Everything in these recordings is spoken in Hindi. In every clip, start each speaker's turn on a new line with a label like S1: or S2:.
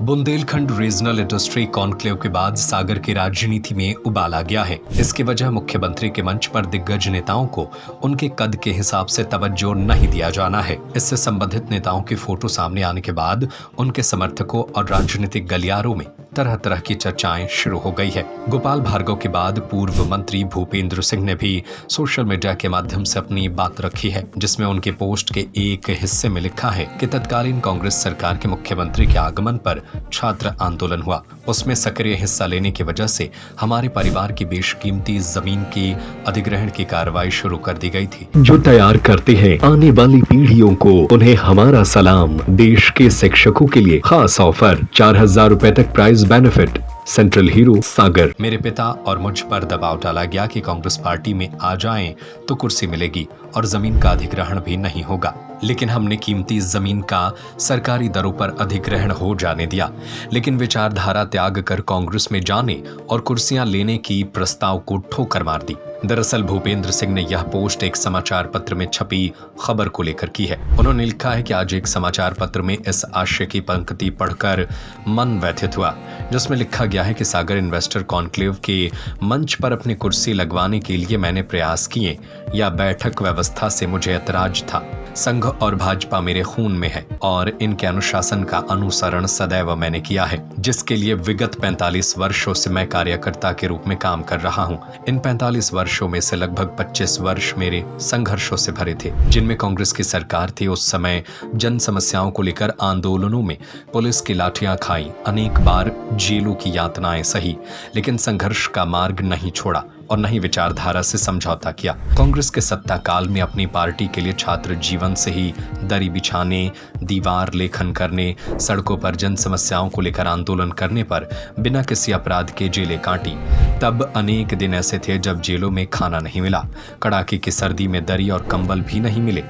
S1: बुंदेलखंड रीजनल इंडस्ट्री कॉन्क्लेव के बाद सागर की राजनीति में उबाल आ गया है। इसकी वजह मुख्यमंत्री के मंच पर दिग्गज नेताओं को उनके कद के हिसाब से तवज्जो नहीं दिया जाना है। इससे संबंधित नेताओं की फोटो सामने आने के बाद उनके समर्थकों और राजनीतिक गलियारों में तरह तरह की चर्चाएं शुरू हो गई है। गोपाल भार्गव के बाद पूर्व मंत्री भूपेंद्र सिंह ने भी सोशल मीडिया के माध्यम से अपनी बात रखी है, जिसमें उनके पोस्ट के एक हिस्से में लिखा है कि तत्कालीन कांग्रेस सरकार के मुख्यमंत्री के आगमन पर छात्र आंदोलन हुआ। उसमें सक्रिय हिस्सा लेने की वजह से हमारे परिवार की बेशकीमती जमीन की अधिग्रहण की कार्रवाई शुरू कर दी गई थी।
S2: जो तैयार करते हैं आने वाली पीढ़ियों को, उन्हें हमारा सलाम। देश के शिक्षकों के लिए खास ऑफर, 4000 रुपए तक प्राइज बेनिफिट। सेंट्रल हीरो सागर।
S1: मेरे पिता और मुझ पर दबाव डाला गया कि कांग्रेस पार्टी में आ जाएं तो कुर्सी मिलेगी और जमीन का अधिग्रहण भी नहीं होगा, लेकिन हमने कीमती जमीन का सरकारी दरों पर अधिग्रहण हो जाने दिया। लेकिन विचारधारा त्याग कर कांग्रेस में जाने और कुर्सियां लेने की प्रस्ताव को ठोकर मार दी। दरअसल भूपेंद्र सिंह ने यह पोस्ट एक समाचार पत्र में छपी खबर को लेकर की है। उन्होंने लिखा है कि आज एक समाचार पत्र में इस आशय की पंक्ति पढ़कर मन व्यथित हुआ, जिसमें लिखा गया है कि सागर इन्वेस्टर कॉन्क्लेव के मंच पर अपनी कुर्सी लगवाने के लिए मैंने प्रयास किए या बैठक व्यवस्था से मुझे ऐतराज था। संघ और भाजपा मेरे खून में है और इनके अनुशासन का अनुसरण सदैव मैंने किया है, जिसके लिए विगत 45 वर्षों से मैं कार्यकर्ता के रूप में काम कर रहा हूं। इन 45 वर्षों में से लगभग 25 वर्ष मेरे संघर्षों से भरे थे, जिनमें कांग्रेस की सरकार थी। उस समय जन समस्याओं को लेकर आंदोलनों में पुलिस की लाठियां खाई, अनेक बार जेलों की यातनाएं सही, लेकिन संघर्ष का मार्ग नहीं छोड़ा और न ही विचारधारा से समझौता किया। कांग्रेस के सत्ता काल में अपनी पार्टी के लिए छात्र जीवन से ही दरी बिछाने, दीवार लेखन करने, सड़कों पर जन समस्याओं को लेकर आंदोलन करने पर बिना किसी अपराध के जेलें काटी। तब अनेक दिन ऐसे थे जब जेलों में खाना नहीं मिला, कड़ाके की सर्दी में दरी और कंबल भी नहीं मिले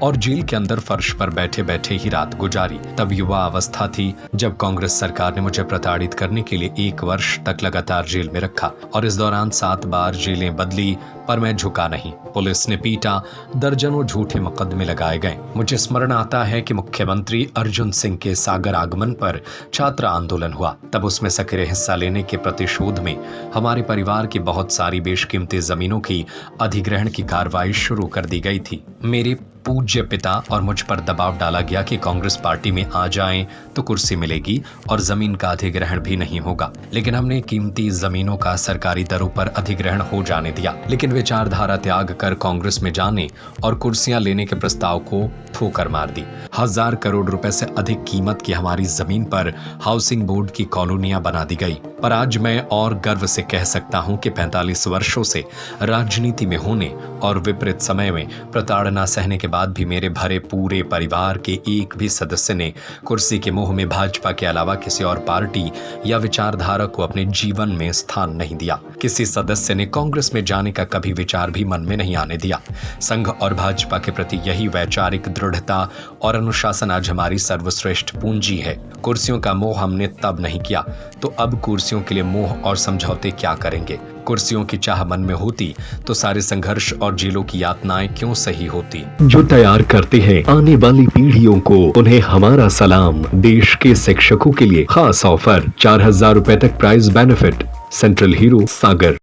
S1: और जेल के अंदर फर्श पर बैठे बैठे ही रात गुजारी। तब युवा अवस्था थी जब कांग्रेस सरकार ने मुझे प्रताड़ित करने के लिए 1 वर्ष तक लगातार जेल में रखा और इस दौरान 7 बार जेलें बदली, पर मैं झुका नहीं। पुलिस ने पीटा, दर्जनों झूठे मुकदमे लगाए गए। मुझे स्मरण आता है कि मुख्यमंत्री अर्जुन सिंह के सागर आगमन पर छात्र आंदोलन हुआ। तब उसमें सक्रिय हिस्सा लेने के प्रतिशोध में हमारे परिवार की बहुत सारी बेशकीमती जमीनों की अधिग्रहण की कार्रवाई शुरू कर दी गई थी। मेरे पूज्य पिता और मुझ पर दबाव डाला गया कि कांग्रेस पार्टी में आ जाएं तो कुर्सी मिलेगी और जमीन का अधिग्रहण भी नहीं होगा, लेकिन हमने कीमती जमीनों का सरकारी दरों पर अधिग्रहण हो जाने दिया। लेकिन विचारधारा त्याग कर कांग्रेस में जाने और कुर्सियां लेने के प्रस्ताव को ठोकर मार दी। 1000 करोड़ रुपए से अधिक कीमत की हमारी जमीन पर हाउसिंग बोर्ड की कॉलोनियां बना दी गई। पर आज मैं और गर्व से कह सकता हूं कि 45 वर्षों से राजनीति में होने और विपरीत समय में प्रताड़ना सहने के बाद भी मेरे भरे पूरे परिवार के एक भी सदस्य ने कुर्सी के मोह में भाजपा के अलावा किसी और पार्टी या विचारधारा को अपने जीवन में स्थान नहीं दिया। किसी सदस्य ने कांग्रेस में जाने का कभी विचार भी मन में नहीं आने दिया। संघ और भाजपा के प्रति यही वैचारिक दृढ़ता और अनुशासन आज हमारी सर्वश्रेष्ठ पूंजी है। कुर्सियों का मोह हमने तब नहीं किया, तो अब कुर्सियों के लिए मोह और समझौते क्या करेंगे? कुर्सियों की चाह मन में होती तो सारे संघर्ष और जेलों की यातनाएं क्यों सही होती?
S2: जो तैयार करते हैं आने वाली पीढ़ियों को, उन्हें हमारा सलाम। देश के शिक्षकों के लिए खास ऑफर, 4000 रुपए तक प्राइज बेनिफिट। सेंट्रल हीरो सागर।